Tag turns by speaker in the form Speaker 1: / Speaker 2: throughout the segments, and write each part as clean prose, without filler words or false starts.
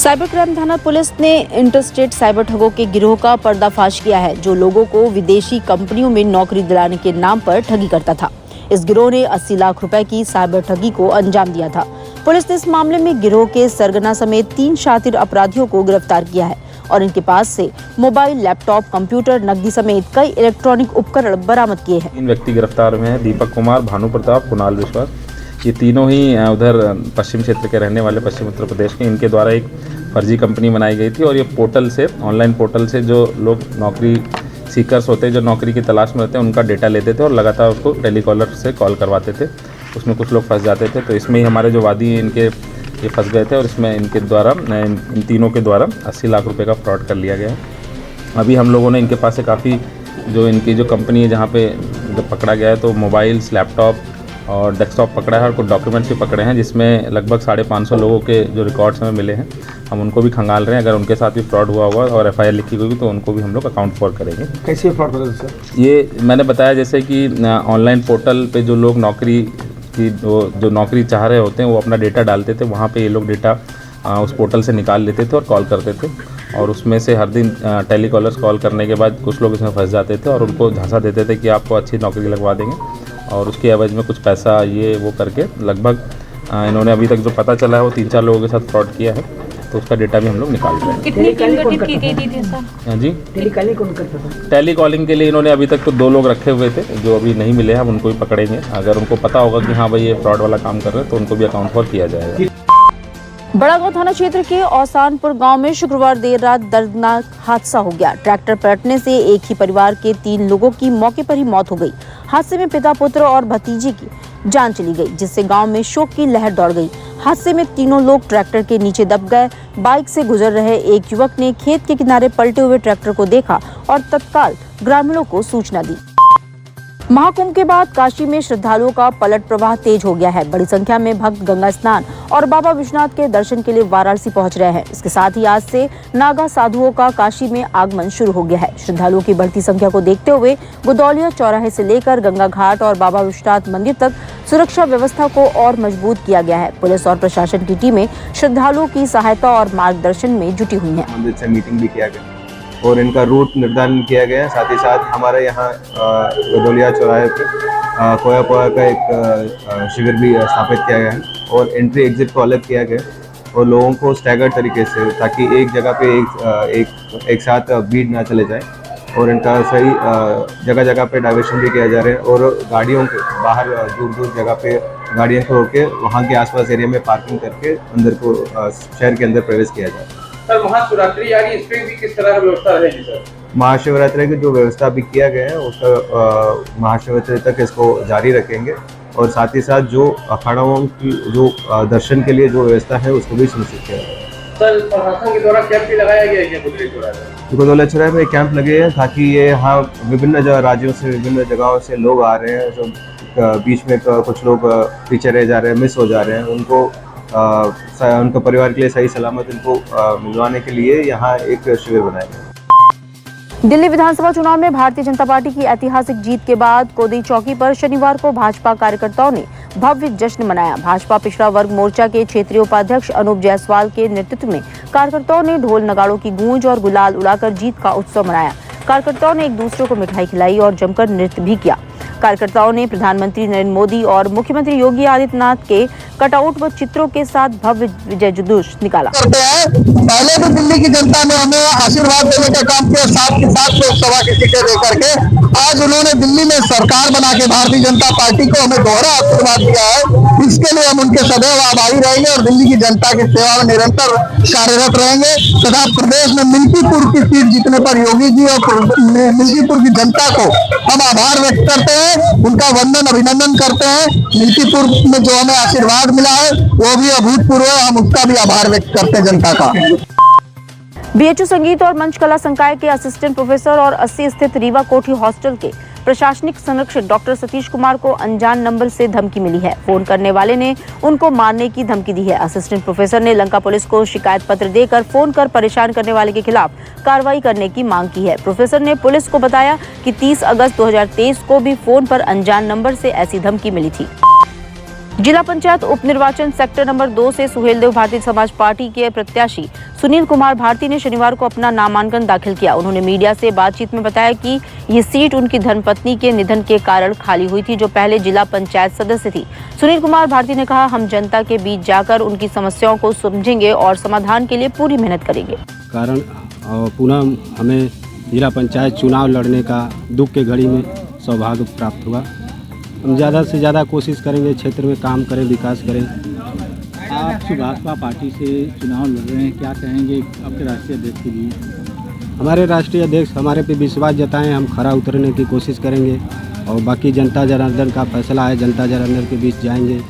Speaker 1: Cyber crime थाना police ने interstate cyber ठगों के गिरोह का पर्दाफाश किया है, जो लोगों को विदेशी कंपनियों में नौकरी दिलाने के नाम पर ठगी करता था। इस गिरोह ने 80 लाख रुपए की साइबर ठगी को अंजाम दिया था। पुलिस ने इस मामले में गिरोह के सरगना समेत 3 शातिर अपराधियों को गिरफ्तार किया है और इनके पास से मोबाइल, लैपटॉप, कंप्यूटर, नकदी समेत कई इलेक्ट्रॉनिक उपकरण बरामद किए हैं।
Speaker 2: 3 व्यक्ति गिरफ्तार हुए हैं। दीपक कुमार, भानु प्रताप, कुणाल विश्वास, ये तीनों ही उधर पश्चिम क्षेत्र के रहने वाले, पश्चिम उत्तर प्रदेश के। इनके द्वारा एक फर्जी कंपनी बनाई गई थी और ये पोर्टल से, ऑनलाइन पोर्टल से जो लोग नौकरी सीकर्स होते हैं, जो नौकरी की तलाश में होते हैं, उनका डेटा लेते थे और लगातार उसको टेलीकॉलर से कॉल करवाते थे। उसमें कुछ लोग फंस जाते थे, तो इसमें ही हमारे जो वादी हैं इनके ये फंस गए थे और इसमें इनके द्वारा, इन तीनों के द्वारा 80 लाख रुपए का फ्रॉड कर लिया गया है। अभी हम लोगों ने इनके पास से काफ़ी, जो इनकी जो कंपनी है जहाँ पे पकड़ा गया है, तो मोबाइल्स, लैपटॉप और डेस्कटॉप पकड़ा है और कुछ डॉक्यूमेंट्स भी पकड़े हैं, जिसमें लगभग 550 लोगों के जो रिकॉर्ड्स हमें मिले हैं। हम उनको भी खंगाल रहे हैं। अगर उनके साथ भी फ्रॉड हुआ होगा और FIR लिखी हुई तो उनको भी हम लोग अकाउंट फॉर करेंगे।
Speaker 3: कैसे फ्रॉड करें सर? ये
Speaker 2: मैंने बताया जैसे कि ऑनलाइन पोर्टल पे जो लोग नौकरी की जो नौकरी चाह रहे होते हैं, वो अपना डेटा डालते थे। वहाँ पे ये लोग डेटा उस पोर्टल से निकाल लेते थे और कॉल करते थे और उसमें से हर दिन टेलीकॉलर्स कॉल करने के बाद कुछ लोग इसमें फंस जाते थे और उनको झांसा देते थे कि आपको अच्छी नौकरी लगवा देंगे और उसके एवज में कुछ पैसा ये वो करके लगभग इन्होंने अभी तक जो पता चला है वो 3-4 लोगों के साथ फ्रॉड किया है, तो उसका डेटा भी हम लोग निकाल रहे हैं।
Speaker 4: कितनी टीम गठित की गई थी सर?
Speaker 2: हाँ जी,
Speaker 3: टेलीकॉलिंग कौन करता था?
Speaker 2: टेलीकॉलिंग के लिए इन्होंने अभी तक तो 2 लोग रखे हुए थे, जो अभी नहीं मिले हैं। हम उनको भी पकड़ेंगे। अगर उनको पता होगा कि हाँ भाई ये फ्रॉड वाला काम कर रहे हैं, तो उनको भी अकाउंट फॉर किया जाएगा।
Speaker 1: बड़ागांव थाना क्षेत्र के औसानपुर गांव में शुक्रवार देर रात दर्दनाक हादसा हो गया। ट्रैक्टर पलटने से एक ही परिवार के 3 लोगों की मौके पर ही मौत हो गई। हादसे में पिता, पुत्र और भतीजे की जान चली गई, जिससे गांव में शोक की लहर दौड़ गई। हादसे में तीनों लोग ट्रैक्टर के नीचे दब गए। बाइक से गुजर रहे एक युवक ने खेत के किनारे पलटे हुए ट्रैक्टर को देखा और तत्काल ग्रामीणों को सूचना दी। महाकुंभ के बाद काशी में श्रद्धालुओं का पलट प्रवाह तेज हो गया है। बड़ी संख्या में भक्त गंगा स्नान और बाबा विश्वनाथ के दर्शन के लिए वाराणसी पहुंच रहे हैं। इसके साथ ही आज से नागा साधुओं का काशी में आगमन शुरू हो गया है। श्रद्धालुओं की बढ़ती संख्या को देखते हुए गुदौलिया चौराहे से लेकर गंगा घाट और बाबा विश्वनाथ मंदिर तक सुरक्षा व्यवस्था को और मजबूत किया गया है। पुलिस और प्रशासन की टीमें श्रद्धालुओं की सहायता और मार्गदर्शन में जुटी हुई है।
Speaker 5: मंदिर से मीटिंग भी किया गया और इनका रूट निर्धारण किया गया है। साथ ही साथ हमारे यहाँ गदौलिया चौराहे पे कोया पोया का एक शिविर भी स्थापित किया गया है और एंट्री एग्जिट को अलग किया गया और लोगों को स्टैगर तरीके से, ताकि एक जगह पे एक साथ भीड़ ना चले जाए और इनका सही जगह जगह पे डाइवर्शन भी किया जा रहा है और गाड़ियों के बाहर दूर दूर जगह पे गाड़ियों को रोक के वहाँ के आसपास एरिया में पार्किंग करके अंदर को शहर के अंदर प्रवेश किया जाए।
Speaker 6: सर, महाशिवरात्रि आ रही, इस पे भी किस तरह की व्यवस्था रहेगी सर?
Speaker 5: महाशिवरात्रि की जो व्यवस्था अभी किया गया है उसका महाशिवरात्रि तक इसको जारी रखेंगे और साथ ही साथ जो अखाड़ाओं की जो दर्शन के लिए जो व्यवस्था है उसको भी सुनिश्चित किया जाएगा।
Speaker 6: सर, प्रशासन के द्वारा कैंप भी लगाया गया है गुदौलिया चौराहे में?
Speaker 5: गुदौलिया चौराहे में कैंप लगे हैं ताकि ये यहाँ विभिन्न राज्यों से, विभिन्न जगहों से लोग आ रहे हैं, जो बीच में कुछ लोग पीछे रह जा रहे हैं, मिस हो जा रहे हैं, उनको उनके परिवार के लिए सही सलामत इनको मिलवाने के लिए यहाँ एक शिविर बनाया गया।
Speaker 1: दिल्ली विधानसभा चुनाव में भारतीय जनता पार्टी की ऐतिहासिक जीत के बाद कोदई चौकी पर शनिवार को भाजपा कार्यकर्ताओं ने भव्य जश्न मनाया। भाजपा पिछड़ा वर्ग मोर्चा के क्षेत्रीय उपाध्यक्ष अनूप जायसवाल के नेतृत्व में कार्यकर्ताओं ने ढोल नगाड़ों की गूंज और गुलाल उड़ाकर जीत का उत्सव मनाया। कार्यकर्ताओं ने एक दूसरे को मिठाई खिलाई और जमकर नृत्य भी किया। कार्यकर्ताओं ने प्रधानमंत्री नरेंद्र मोदी और मुख्यमंत्री योगी आदित्यनाथ के कटआउट व चित्रों के साथ भव्य विजय जुलूस निकाला।
Speaker 7: पहले भी दिल्ली की जनता ने हमें आशीर्वाद देने का काम किया, साथ के साथ लोकसभा की सीटें देकर के आज उन्होंने दिल्ली में सरकार बना के भारतीय जनता पार्टी को हमें दोहरा आशीर्वाद दिया है। इसके लिए हम उनके सदैव आभारी रहेंगे और दिल्ली की जनता की सेवा में निरंतर कार्यरत रहेंगे तथा प्रदेश में मिल्कीपुर की सीट जीतने पर योगी जी और मिल्कीपुर की जनता को हम आभार व्यक्त करते हैं, उनका वंदन अभिनंदन करते हैं। मिल्कीपुर में जो हमें आशीर्वाद मिला है वो भी अभूतपूर्व है, हम उसका भी आभार व्यक्त करते हैं जनता का।
Speaker 1: BHU संगीत और मंच कला संकाय के असिस्टेंट प्रोफेसर और 80 स्थित रीवा कोठी हॉस्टल के प्रशासनिक संरक्षक डॉक्टर सतीश कुमार को अनजान नंबर से धमकी मिली है। फोन करने वाले ने उनको मारने की धमकी दी है। असिस्टेंट प्रोफेसर ने लंका पुलिस को शिकायत पत्र देकर फोन कर परेशान करने वाले के खिलाफ कार्रवाई करने की मांग की है। प्रोफेसर ने पुलिस को बताया कि 30 अगस्त 2023 को भी फोन पर अनजान नंबर से ऐसी धमकी मिली थी। जिला पंचायत उपनिर्वाचन सेक्टर नंबर 2 से सुहेलदेव भारतीय समाज पार्टी के प्रत्याशी सुनील कुमार भारती ने शनिवार को अपना नामांकन दाखिल किया। उन्होंने मीडिया से बातचीत में बताया कि ये सीट उनकी धर्मपत्नी के निधन के कारण खाली हुई थी, जो पहले जिला पंचायत सदस्य थी। सुनील कुमार भारती ने कहा, हम जनता के बीच जाकर उनकी समस्याओं को समझेंगे और समाधान के लिए पूरी मेहनत करेंगे।
Speaker 8: कारण पुनः हमें जिला पंचायत चुनाव लड़ने का दुख के घड़ी में सौभाग्य प्राप्त हुआ। हम ज़्यादा से ज़्यादा कोशिश करेंगे, क्षेत्र में काम करें, विकास करें।
Speaker 9: आप भाजपा पार्टी से चुनाव लड़ रहे हैं, क्या कहेंगे आपके राष्ट्रीय अध्यक्ष के लिए?
Speaker 8: हमारे राष्ट्रीय अध्यक्ष हमारे पे विश्वास जताएं, हम खरा उतरने की कोशिश करेंगे और बाकी जनता जनार्दन का फैसला है, जनता जनार्दन के बीच जाएंगे।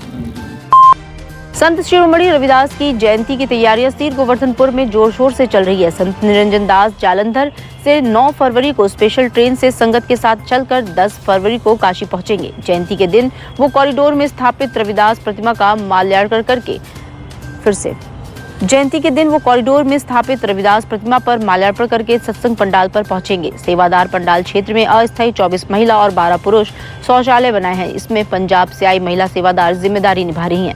Speaker 1: संत शिरोमणि रविदास की जयंती की तैयारियां सीर गोवर्धनपुर में जोर शोर से चल रही है। संत निरंजन दास जालंधर से 9 फरवरी को स्पेशल ट्रेन से संगत के साथ चलकर 10 फरवरी को काशी पहुंचेंगे। जयंती के दिन वो कॉरिडोर में स्थापित रविदास प्रतिमा का पर माल्यार्पण करके सत्संग पंडाल पर पहुंचेंगे। सेवादार पंडाल क्षेत्र में अस्थायी 24 महिला और 12 पुरुष शौचालय बनाए हैं। इसमें पंजाब से आई महिला सेवादार जिम्मेदारी निभा रही हैं।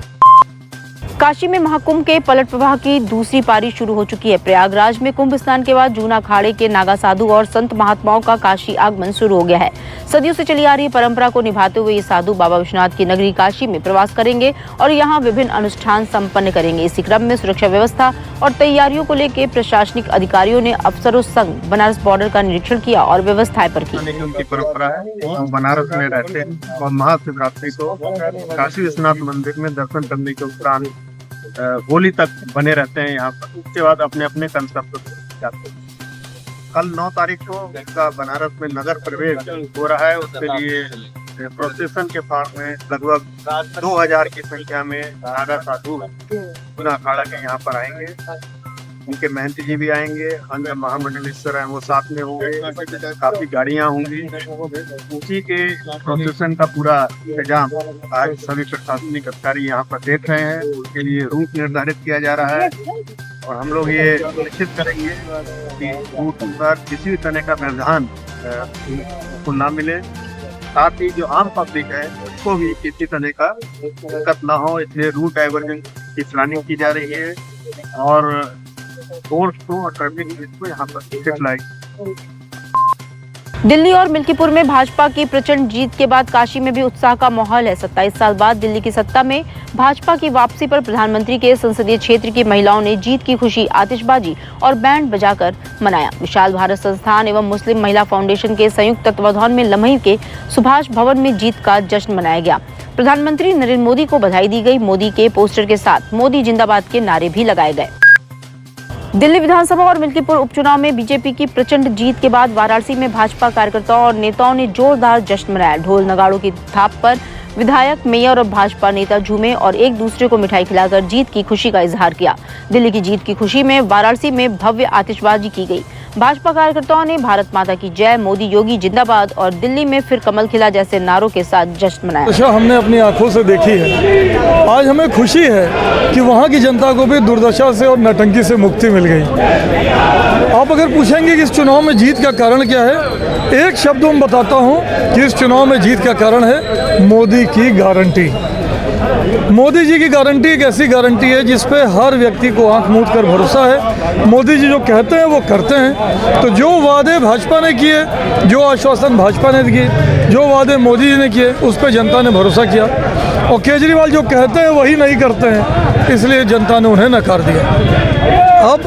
Speaker 1: काशी में महाकुंभ के पलट प्रवाह की दूसरी पारी शुरू हो चुकी है। प्रयागराज में कुंभ स्नान के बाद जूना अखाड़े के नागा साधु और संत महात्माओं का काशी आगमन शुरू हो गया है। सदियों से चली आ रही परंपरा को निभाते हुए ये साधु बाबा विश्वनाथ की नगरी काशी में प्रवास करेंगे और यहाँ विभिन्न अनुष्ठान संपन्न करेंगे। इसी क्रम में सुरक्षा व्यवस्था और तैयारियों को लेकर प्रशासनिक अधिकारियों ने अफसरों संग बनारस बॉर्डर का निरीक्षण किया और व्यवस्थाएं पर की।
Speaker 10: उनकी परंपरा है, बनारस में रहते हैं और महाशिवरात्रि को काशी विश्वनाथ मंदिर में दर्शन करने के उपरांत होली तक बने रहते हैं यहाँ पर। उसके बाद अपने अपने गंतव्य जाते हैं। कल 9 तारीख को इसका बनारस में नगर प्रवेश हो रहा है। उसके लिए प्रोसेशन के फार्म में लगभग 2000 की संख्या में नागा साधु पुनः अखाड़ा के यहाँ पर आएंगे। उनके महंत जी भी आएंगे, अन्य महामंडलेश्वर हैं वो साथ में होंगे, काफी गाड़ियां होंगी। उसी के प्रोसेशन का पूरा इंतजाम आज सभी प्रशासनिक अधिकारी यहाँ पर देख रहे हैं। उसके लिए रूट निर्धारित किया जा रहा है और हम लोग ये सुनिश्चित करेंगे कि रूट पर किसी भी तरह का व्यवधान को ना मिले। साथ ही जो आम पब्लिक है उसको भी किसी तरह का दिक्कत ना हो, इसलिए रूट डाइवर्जन की प्लानिंग की जा रही है और यहाँ पर।
Speaker 1: दिल्ली और मिल्कीपुर में भाजपा की प्रचंड जीत के बाद काशी में भी उत्साह का माहौल है। 27 साल बाद दिल्ली की सत्ता में भाजपा की वापसी पर प्रधानमंत्री के संसदीय क्षेत्र की महिलाओं ने जीत की खुशी आतिशबाजी और बैंड बजाकर मनाया। विशाल भारत संस्थान एवं मुस्लिम महिला फाउंडेशन के संयुक्त तत्वावधान में लम्हे के सुभाष भवन में जीत का जश्न मनाया गया। प्रधानमंत्री नरेंद्र मोदी को बधाई दी गई। मोदी के पोस्टर के साथ मोदी जिंदाबाद के नारे भी लगाए गए। दिल्ली विधानसभा और मिल्कीपुर उपचुनाव में बीजेपी की प्रचंड जीत के बाद वाराणसी में भाजपा कार्यकर्ताओं और नेताओं ने जोरदार जश्न मनाया। ढोल नगाड़ों की थाप पर विधायक, मेयर और भाजपा नेता झूमे और एक दूसरे को मिठाई खिलाकर जीत की खुशी का इजहार किया। दिल्ली की जीत की खुशी में वाराणसी में भव्य आतिशबाजी की गई। भाजपा कार्यकर्ताओं ने भारत माता की जय, मोदी योगी जिंदाबाद और दिल्ली में फिर कमल खिला जैसे नारों के साथ जश्न मनाया।
Speaker 11: हमने अपनी आंखों से देखी है। आज हमें खुशी है कि वहाँ की जनता को भी दुर्दशा से और नौटंकी से मुक्ति मिल गई। आप अगर पूछेंगे कि इस चुनाव में जीत का कारण क्या है, एक शब्द मैं बताता हूँ कि इस चुनाव में जीत का कारण है मोदी की गारंटी। मोदी जी की गारंटी एक ऐसी गारंटी है जिस पे हर व्यक्ति को आंख मूंद कर भरोसा है। मोदी जी जो कहते हैं वो करते हैं। तो जो वादे भाजपा ने किए, जो आश्वासन भाजपा ने दिए, जो वादे मोदी जी ने किए, उस पे जनता ने भरोसा किया। और केजरीवाल जो कहते हैं वही नहीं करते हैं, इसलिए जनता ने उन्हें नकार दिया। अब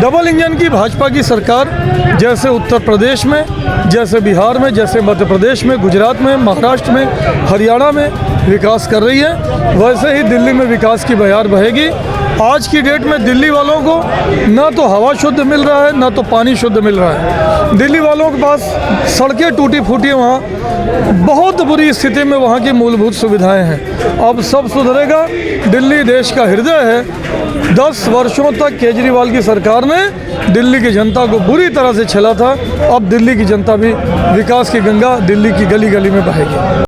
Speaker 11: डबल इंजन की भाजपा की सरकार जैसे उत्तर प्रदेश में, जैसे बिहार में, जैसे मध्य प्रदेश में, गुजरात में, महाराष्ट्र में, हरियाणा में विकास कर रही है, वैसे ही दिल्ली में विकास की बहार बहेगी। आज की डेट में दिल्ली वालों को ना तो हवा शुद्ध मिल रहा है, ना तो पानी शुद्ध मिल रहा है। दिल्ली वालों के पास सड़कें टूटी फूटी हैं, वहाँ बहुत बुरी स्थिति में वहाँ की मूलभूत सुविधाएं हैं। अब सब सुधरेगा। दिल्ली देश का हृदय है। 10 वर्षों तक केजरीवाल की सरकार ने दिल्ली की जनता को बुरी तरह से छला था। अब दिल्ली की जनता भी विकास की गंगा दिल्ली की गली गली में बहेगी।